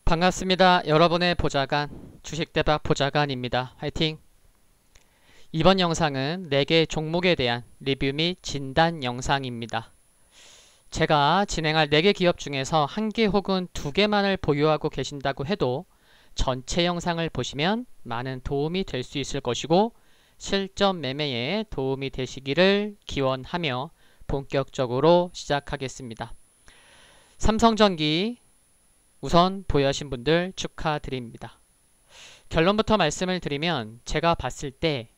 반갑습니다. 여러분의 보좌관, 주식대박 보좌관입니다. 화이팅! 이번 영상은 4개 종목에 대한 리뷰 및 진단 영상입니다. 제가 진행할 4개 기업 중에서 1개 혹은 2개만을 보유하고 계신다고 해도 전체 영상을 보시면 많은 도움이 될 수 있을 것이고 실전 매매에 도움이 되시기를 기원하며 본격적으로 시작하겠습니다. 삼성전기 우선 보유하신 분들 축하드립니다. 결론부터 말씀을 드리면 제가 봤을 때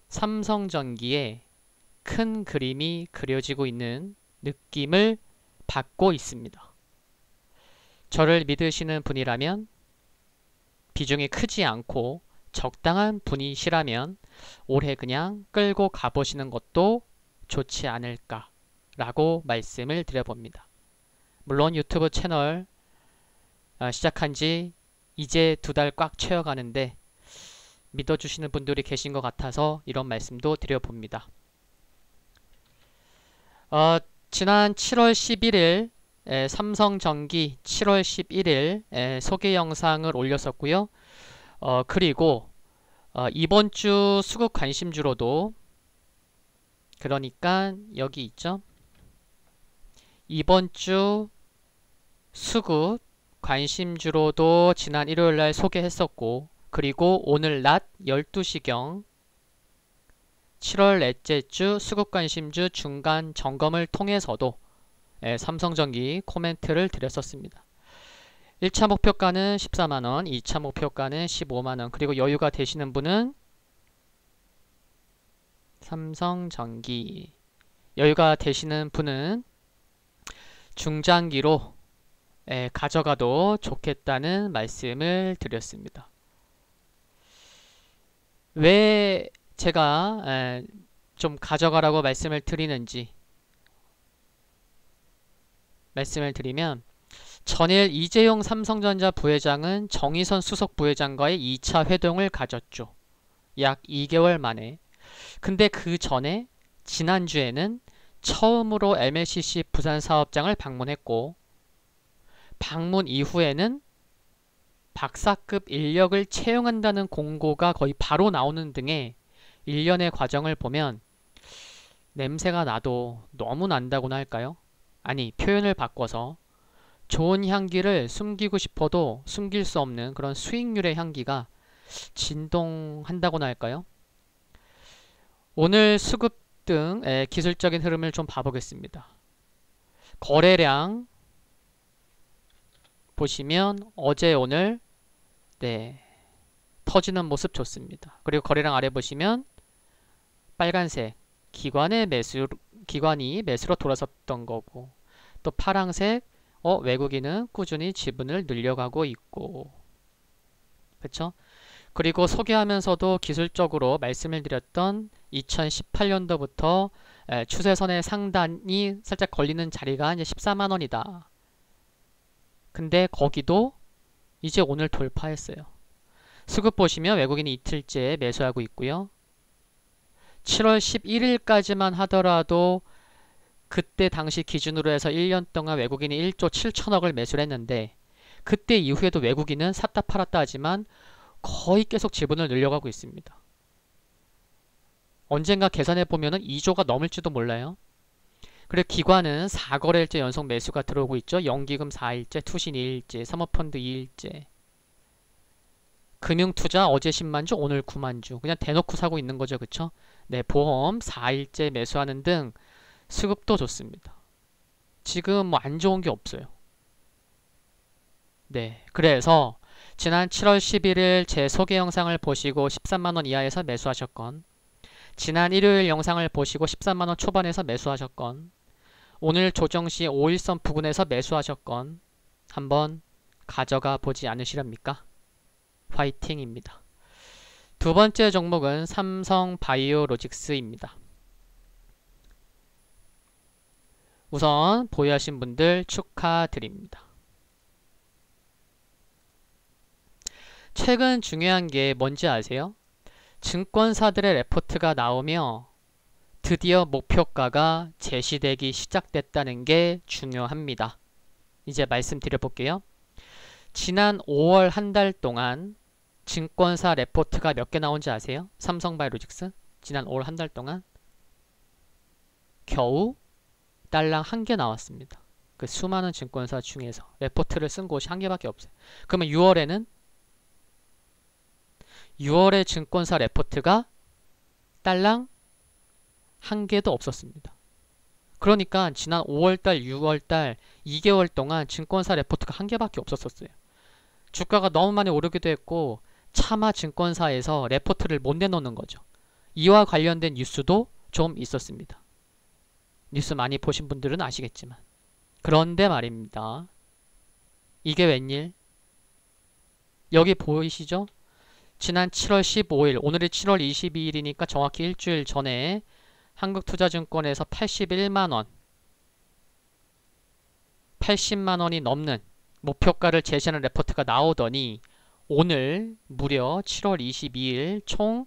삼성전기에 큰 그림이 그려지고 있는 느낌을 받고 있습니다. 저를 믿으시는 분이라면, 비중이 크지 않고 적당한 분이시라면 올해 그냥 끌고 가보시는 것도 좋지 않을까라고 말씀을 드려봅니다. 물론 유튜브 채널 시작한 지 이제 2달 꽉 채워가는데 믿어주시는 분들이 계신 것 같아서 이런 말씀도 드려봅니다. 지난 7월 11일 삼성전기 7월 11일 소개 영상을 올렸었고요. 그리고 이번 주 수급 관심주로도, 그러니까 여기 있죠. 이번 주 수급 관심주로도 지난 일요일날 소개했었고, 그리고 오늘 낮 12시경 7월 넷째 주 수급 관심주 중간 점검을 통해서도 삼성전기 코멘트를 드렸었습니다. 1차 목표가는 14만원, 2차 목표가는 15만원, 그리고 여유가 되시는 분은 삼성전기, 여유가 되시는 분은 중장기로 가져가도 좋겠다는 말씀을 드렸습니다. 왜 제가 좀 가져가라고 말씀을 드리는지 말씀을 드리면, 전일 이재용 삼성전자 부회장은 정의선 수석 부회장과의 2차 회동을 가졌죠. 약 2개월 만에. 근데 그 전에 지난주에는 처음으로 MLCC 부산 사업장을 방문했고, 방문 이후에는 박사급 인력을 채용한다는 공고가 거의 바로 나오는 등의 일련의 과정을 보면 냄새가 나도 너무 난다고나 할까요? 아니, 표현을 바꿔서 좋은 향기를 숨기고 싶어도 숨길 수 없는 그런 수익률의 향기가 진동한다고나 할까요? 오늘 수급 등 기술적인 흐름을 좀 봐보겠습니다. 거래량 보시면 어제 오늘 터지는 모습 좋습니다. 그리고 거래량 아래 보시면 빨간색 기관이 매수로 돌아섰던 거고, 또 파랑색 외국인은 꾸준히 지분을 늘려가고 있고, 그렇죠? 그리고 소개하면서도 기술적으로 말씀을 드렸던 2018년도부터 추세선의 상단이 살짝 걸리는 자리가 이제 14만원이다. 근데 거기도 이제 오늘 돌파했어요. 수급 보시면 외국인이 이틀째 매수하고 있고요. 7월 11일까지만 하더라도 그때 당시 기준으로 해서 1년 동안 외국인이 1조 7천억을 매수를 했는데, 그때 이후에도 외국인은 샀다 팔았다 하지만 거의 계속 지분을 늘려가고 있습니다. 언젠가 계산해 보면은 2조가 넘을지도 몰라요. 그리고 기관은 4거래일째 연속 매수가 들어오고 있죠. 연기금 4일째, 투신 2일째, 사모펀드 2일째. 금융투자 어제 10만주, 오늘 9만주. 그냥 대놓고 사고 있는 거죠. 그쵸? 보험 4일째 매수하는 등 수급도 좋습니다. 지금 뭐 안 좋은 게 없어요. 그래서 지난 7월 11일 제 소개 영상을 보시고 13만원 이하에서 매수하셨건, 지난 일요일 영상을 보시고 13만원 초반에서 매수하셨건, 오늘 조정시 5일선 부근에서 매수하셨건 한번 가져가 보지 않으시렵니까? 화이팅입니다. 두 번째 종목은 삼성바이오로직스입니다. 우선 보유하신 분들 축하드립니다. 최근 중요한 게 뭔지 아세요? 증권사들의 레포트가 나오며 드디어 목표가가 제시되기 시작됐다는 게 중요합니다. 이제 말씀드려 볼게요. 지난 5월 한 달 동안 증권사 레포트가 몇 개 나온지 아세요? 삼성바이오로직스 지난 5월 한 달 동안 겨우 딸랑 한 개 나왔습니다. 그 수많은 증권사 중에서 레포트를 쓴 곳이 한 개밖에 없어요. 그러면 6월에 증권사 레포트가 딸랑 한 개도 없었습니다. 그러니까 지난 5월달, 6월달 2개월 동안 증권사 레포트가 한 개밖에 없었어요. 주가가 너무 많이 오르기도 했고 차마 증권사에서 레포트를 못 내놓는 거죠. 이와 관련된 뉴스도 좀 있었습니다. 뉴스 많이 보신 분들은 아시겠지만. 그런데 말입니다. 이게 웬일? 여기 보이시죠? 지난 7월 15일, 오늘이 7월 22일이니까 정확히 일주일 전에 한국투자증권에서 81만원, 80만원이 넘는 목표가를 제시하는 레포트가 나오더니 오늘 무려 7월 22일 총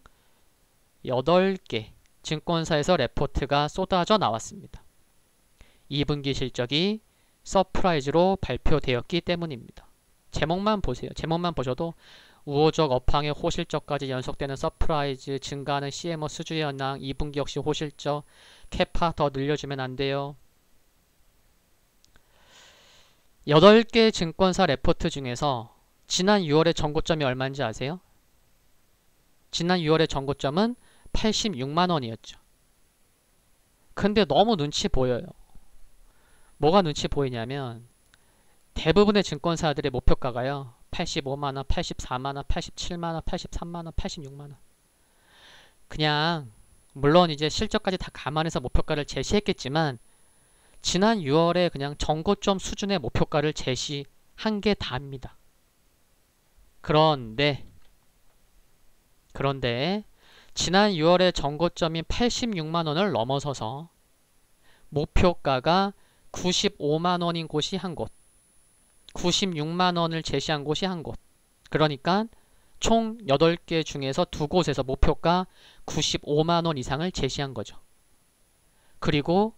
8개 증권사에서 레포트가 쏟아져 나왔습니다. 2분기 실적이 서프라이즈로 발표되었기 때문입니다. 제목만 보세요. 제목만 보셔도 우호적 업황의 호실적까지 연속되는 서프라이즈, 증가하는 CMO 수주의 현황, 2분기 역시 호실적, 캐파 더 늘려주면 안 돼요. 8개 증권사 레포트 중에서 지난 6월의 전고점이 얼마인지 아세요? 지난 6월의 전고점은 86만원이었죠. 근데 너무 눈치 보여요. 뭐가 눈치 보이냐면 대부분의 증권사들의 목표가가요. 85만원, 84만원, 87만원, 83만원, 86만원. 그냥 물론 이제 실적까지 다 감안해서 목표가를 제시했겠지만 지난 6월에 그냥 전고점 수준의 목표가를 제시한 게 다입니다. 그런데 지난 6월에 전고점인 86만원을 넘어서서 목표가가 95만원인 곳이 한 곳, 96만원을 제시한 곳이 한 곳. 그러니까 총 8개 중에서 2곳에서 목표가 95만원 이상을 제시한 거죠. 그리고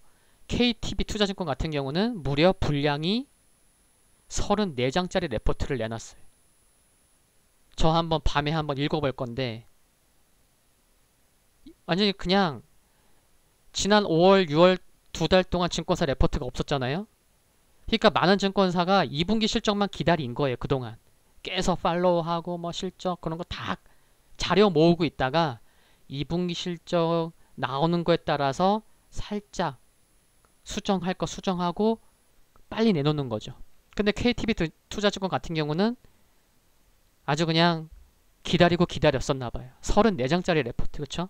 KTB 투자증권 같은 경우는 무려 분량이 34장짜리 레포트를 내놨어요. 저 한번 밤에 한번 읽어볼 건데 완전히 그냥 지난 5월, 6월 2달 동안 증권사 레포트가 없었잖아요. 그러니까 많은 증권사가 2분기 실적만 기다린 거예요. 그동안 계속 팔로우하고 뭐 실적 그런 거 다 자료 모으고 있다가 2분기 실적 나오는 거에 따라서 살짝 수정할 거 수정하고 빨리 내놓는 거죠. 근데 KTB 투자증권 같은 경우는 아주 그냥 기다리고 기다렸었나 봐요. 34장짜리 레포트, 그쵸?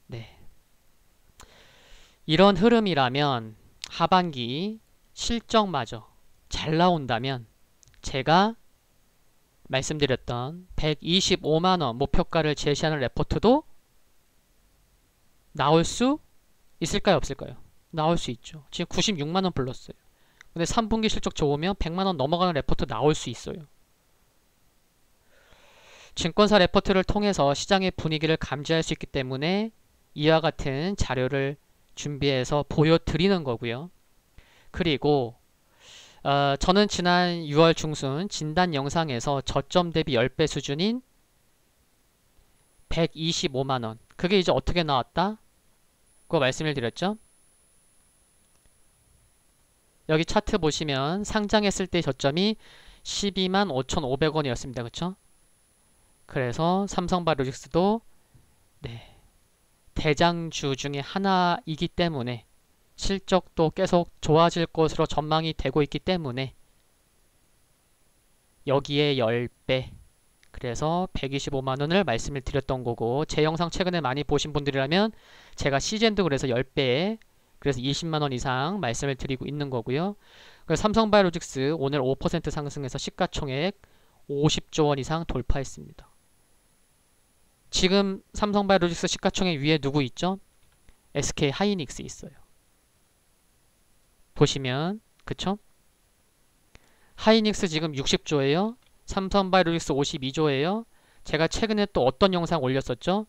네. 이런 흐름이라면 하반기 실적마저 잘 나온다면 제가 말씀드렸던 125만원 목표가를 제시하는 레포트도 나올 수 있을까요? 없을까요? 나올 수 있죠. 지금 96만원 불렀어요. 근데 3분기 실적 좋으면 100만원 넘어가는 레포트 나올 수 있어요. 증권사 레포트를 통해서 시장의 분위기를 감지할 수 있기 때문에 이와 같은 자료를 준비해서 보여드리는 거고요. 그리고 저는 지난 6월 중순 진단 영상에서 저점 대비 10배 수준인 125만원, 그게 이제 어떻게 나왔다? 그거 말씀을 드렸죠. 여기 차트 보시면 상장했을 때 저점이 12만 5,500원이었습니다. 그쵸? 그래서 삼성바이오로직스도 네, 대장주 중에 하나이기 때문에 실적도 계속 좋아질 것으로 전망이 되고 있기 때문에 여기에 10배, 그래서 125만원을 말씀을 드렸던 거고, 제 영상 최근에 많이 보신 분들이라면 제가 시젠도 그래서 10배에 그래서 20만원 이상 말씀을 드리고 있는 거고요. 그래서 삼성바이오로직스 오늘 5% 상승해서 시가총액 50조 원 이상 돌파했습니다. 지금 삼성바이오로직스 시가총액 위에 누구 있죠? SK 하이닉스 있어요. 보시면 그쵸? 하이닉스 지금 60조예요. 삼성바이오로직스 52조예요. 제가 최근에 또 어떤 영상 올렸었죠?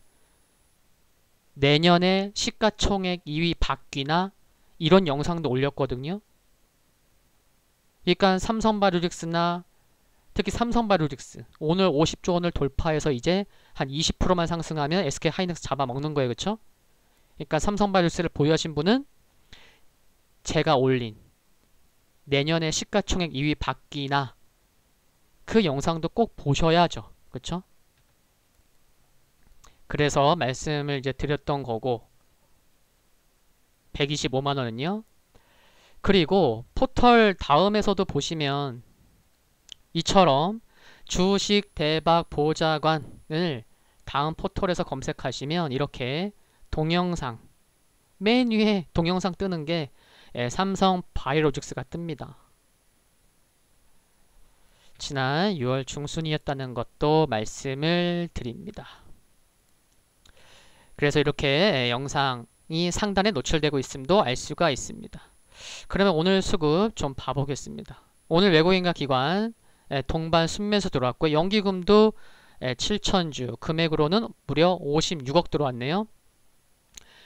내년에 시가총액 2위 바뀌나? 이런 영상도 올렸거든요. 그러니까 삼성바이오로직스나 특히 삼성바이오로직스 오늘 50조 원을 돌파해서 이제 한 20%만 상승하면 SK 하이닉스 잡아먹는 거예요. 그쵸? 그러니까 삼성바이오로직스를 보유하신 분은 제가 올린 내년에 시가총액 2위 받기나 그 영상도 꼭 보셔야죠. 그쵸? 그래서 말씀을 이제 드렸던 거고 125만원은요. 그리고 포털 다음에서도 보시면 이처럼 주식 대박 보좌관을 다음 포털에서 검색하시면 이렇게 동영상 맨 위에 동영상 뜨는 게 삼성 바이오로직스가 뜹니다. 지난 6월 중순이었다는 것도 말씀을 드립니다. 그래서 이렇게 영상이 상단에 노출되고 있음도 알 수가 있습니다. 그러면 오늘 수급 좀 봐보겠습니다. 오늘 외국인과 기관 동반 순매수 들어왔고 연기금도 7천주 금액으로는 무려 56억 들어왔네요.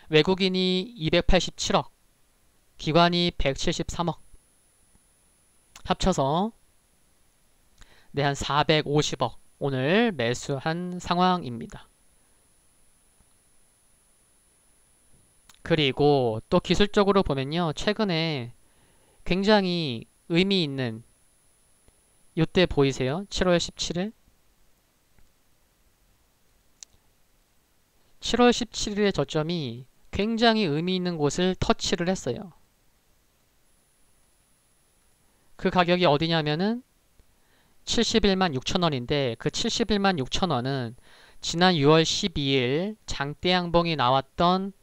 외국인이 287억 기관이 173억 합쳐서 한 450억 오늘 매수한 상황입니다. 그리고 또 기술적으로 보면요. 최근에 굉장히 의미 있는 이때 보이세요? 7월 17일 7월 17일의 저점이 굉장히 의미 있는 곳을 터치를 했어요. 그 가격이 어디냐면은 71만 6천원인데 그 71만 6천원은 지난 6월 12일 장대양봉이 나왔던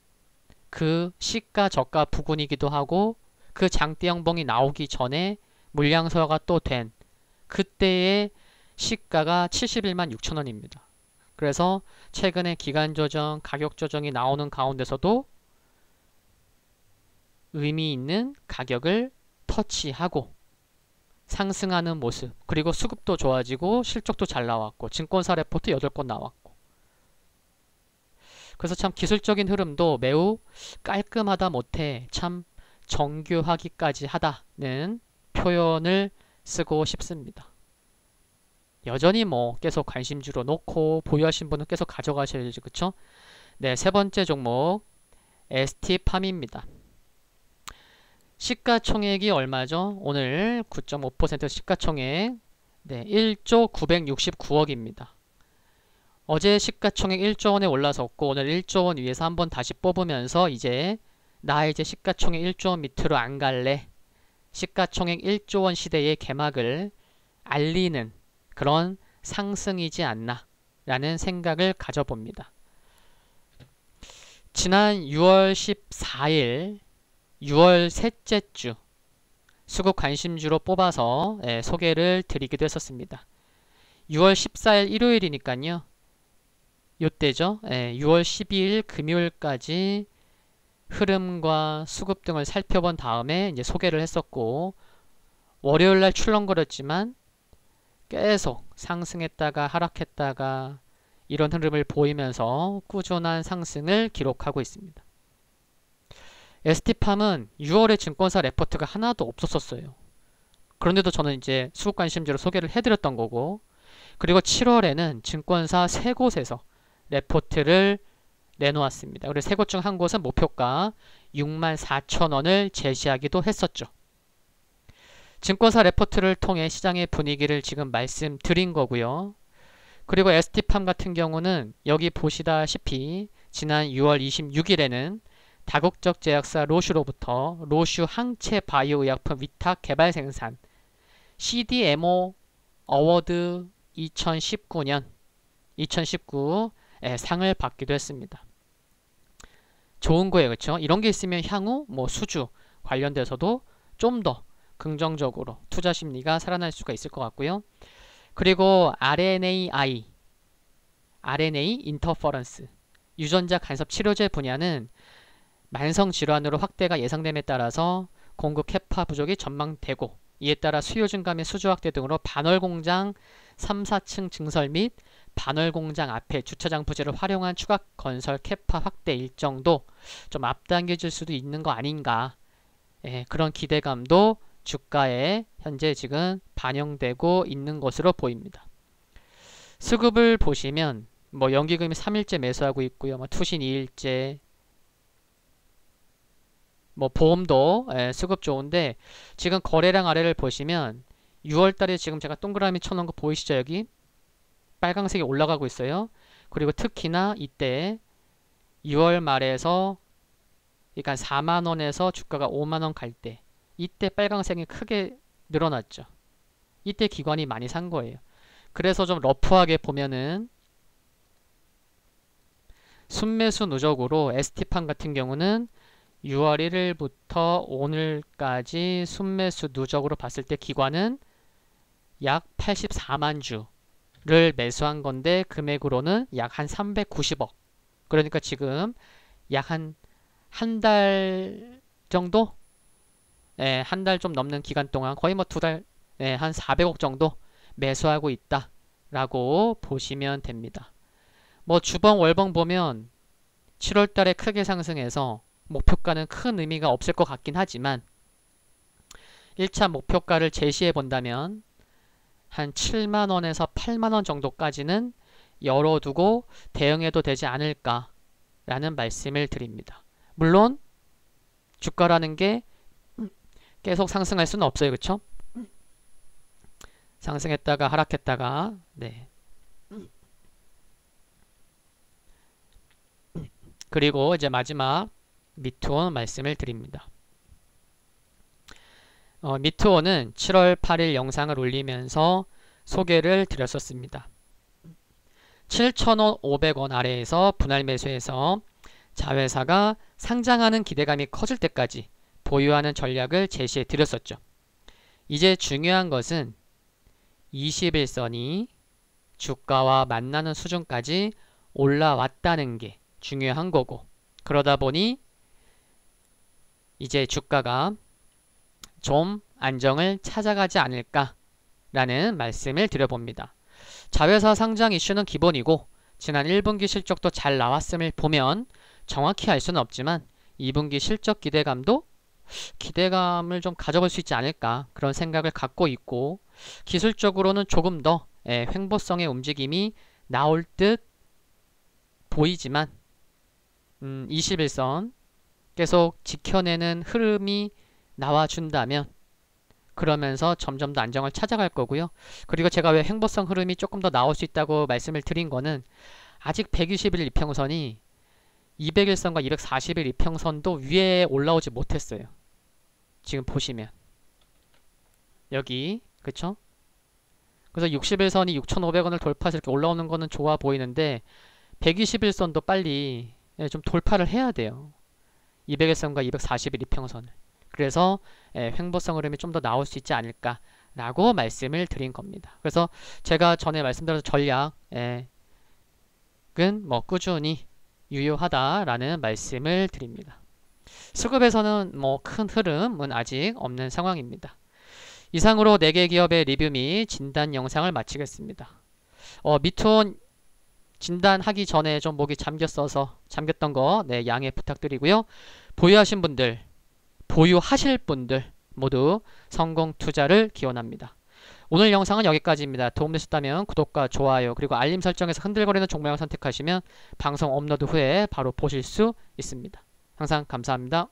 그 시가 저가 부근이기도 하고 그 장대양봉이 나오기 전에 물량서가 또 된 그때의 시가가 71만 6천원입니다. 그래서 최근에 기간 조정, 가격 조정이 나오는 가운데서도 의미 있는 가격을 터치하고 상승하는 모습, 그리고 수급도 좋아지고 실적도 잘 나왔고 증권사 레포트 8건 나왔고 그래서 참 기술적인 흐름도 매우 깔끔하다 못해 참 정교하기까지 하다는 표현을 쓰고 싶습니다. 여전히 뭐 계속 관심주로 놓고 보유하신 분은 계속 가져가셔야지. 그쵸? 네, 세 번째 종목 ST팜입니다. 시가총액이 얼마죠? 오늘 9.5% 시가총액 1조 969억입니다. 어제 시가총액 1조 원에 올라섰고 오늘 1조 원 위에서 한번 다시 뽑으면서 이제 나 이제 시가총액 1조 원 밑으로 안 갈래. 시가총액 1조 원 시대의 개막을 알리는 그런 상승이지 않나 라는 생각을 가져봅니다. 지난 6월 14일 6월 셋째 주 수급 관심주로 뽑아서 소개를 드리기도 했었습니다. 6월 14일 일요일이니까요. 요때죠. 6월 12일 금요일까지 흐름과 수급 등을 살펴본 다음에 이제 소개를 했었고 월요일날 출렁거렸지만 계속 상승했다가 하락했다가 이런 흐름을 보이면서 꾸준한 상승을 기록하고 있습니다. ST팜은 6월에 증권사 레포트가 하나도 없었어요. 그런데도 저는 이제 수급 관심주로 소개를 해드렸던 거고 그리고 7월에는 증권사 3곳에서 레포트를 내놓았습니다. 그리고 3곳 중 한 곳은 목표가 64,000원을 제시하기도 했었죠. 증권사 레포트를 통해 시장의 분위기를 지금 말씀드린 거고요. 그리고 ST팜 같은 경우는 여기 보시다시피 지난 6월 26일에는 다국적 제약사 로슈로부터 로슈 항체 바이오 의약품 위탁 개발 생산 CDMO 어워드 2019년 2019 상을 받기도 했습니다. 좋은 거예요. 그렇죠? 이런 게 있으면 향후 뭐 수주 관련돼서도 좀 더 긍정적으로 투자 심리가 살아날 수가 있을 것 같고요. 그리고 RNA 인터퍼런스 유전자 간섭 치료제 분야는 만성 질환으로 확대가 예상됨에 따라서 공급 캐파 부족이 전망되고 이에 따라 수요 증가 및 수주 확대 등으로 반월공장 3, 4층 증설 및 반월공장 앞에 주차장 부지를 활용한 추가 건설 캐파 확대 일정도 좀 앞당겨질 수도 있는 거 아닌가 그런 기대감도 주가에 현재 지금 반영되고 있는 것으로 보입니다. 수급을 보시면 뭐 연기금이 3일째 매수하고 있고요. 뭐 투신 2일째, 뭐 보험도 수급 좋은데 지금 거래량 아래를 보시면 6월달에 지금 제가 동그라미 쳐놓은 거 보이시죠? 여기 빨강색이 올라가고 있어요. 그리고 특히나 이때 6월 말에서 그러니까 4만원에서 주가가 5만원 갈 때 이때 빨강색이 크게 늘어났죠. 이때 기관이 많이 산 거예요. 그래서 좀 러프하게 보면은 순매수 누적으로 ST판 같은 경우는 6월 1일부터 오늘까지 순매수 누적으로 봤을 때 기관은 약 84만 주를 매수한 건데 금액으로는 약 한 390억. 그러니까 지금 약 한 달 정도? 한 달 좀 넘는 기간 동안 거의 뭐 2달, 한 400억 정도 매수하고 있다라고 보시면 됩니다. 뭐 주봉 월봉 보면 7월 달에 크게 상승해서 목표가는 큰 의미가 없을 것 같긴 하지만 1차 목표가를 제시해 본다면 한 7만원에서 8만원 정도까지는 열어두고 대응해도 되지 않을까라는 말씀을 드립니다. 물론 주가라는 게 계속 상승할 수는 없어요. 그쵸? 상승했다가 하락했다가 그리고 이제 마지막 미투온 말씀을 드립니다. 미투온은 7월 8일 영상을 올리면서 소개를 드렸었습니다. 7,500원 아래에서 분할 매수해서 자회사가 상장하는 기대감이 커질 때까지 보유하는 전략을 제시해 드렸었죠. 이제 중요한 것은 21선이 주가와 만나는 수준까지 올라왔다는 게 중요한 거고, 그러다 보니 이제 주가가 좀 안정을 찾아가지 않을까라는 말씀을 드려봅니다. 자회사 상장 이슈는 기본이고 지난 1분기 실적도 잘 나왔음을 보면 정확히 알 수는 없지만 2분기 실적 기대감을 좀 가져볼 수 있지 않을까 그런 생각을 갖고 있고, 기술적으로는 조금 더 횡보성의 움직임이 나올 듯 보이지만 21선 계속 지켜내는 흐름이 나와준다면 그러면서 점점 더 안정을 찾아갈 거고요. 그리고 제가 왜 횡보성 흐름이 조금 더 나올 수 있다고 말씀을 드린 거는 아직 120일 이평선이 200일선과 240일 이평선도 위에 올라오지 못했어요. 지금 보시면 여기 그쵸? 그래서 60일선이 6,500원을 돌파해서 이렇게 올라오는 거는 좋아 보이는데 121선도 빨리 좀 돌파를 해야 돼요. 200일선과 240일 이평선을. 그래서 횡보성 흐름이 좀 더 나올 수 있지 않을까라고 말씀을 드린 겁니다. 그래서 제가 전에 말씀드린 전략은 뭐 꾸준히 유효하다라는 말씀을 드립니다. 수급에서는 뭐 큰 흐름은 아직 없는 상황입니다. 이상으로 4개 기업의 리뷰 및 진단 영상을 마치겠습니다. 미투온 진단하기 전에 좀 목이 잠겼던 거 양해 부탁드리고요. 보유하신 분들, 보유하실 분들 모두 성공 투자를 기원합니다. 오늘 영상은 여기까지입니다. 도움되셨다면 구독과 좋아요 그리고 알림 설정에서 흔들거리는 종목을 선택하시면 방송 업로드 후에 바로 보실 수 있습니다. 항상 감사합니다.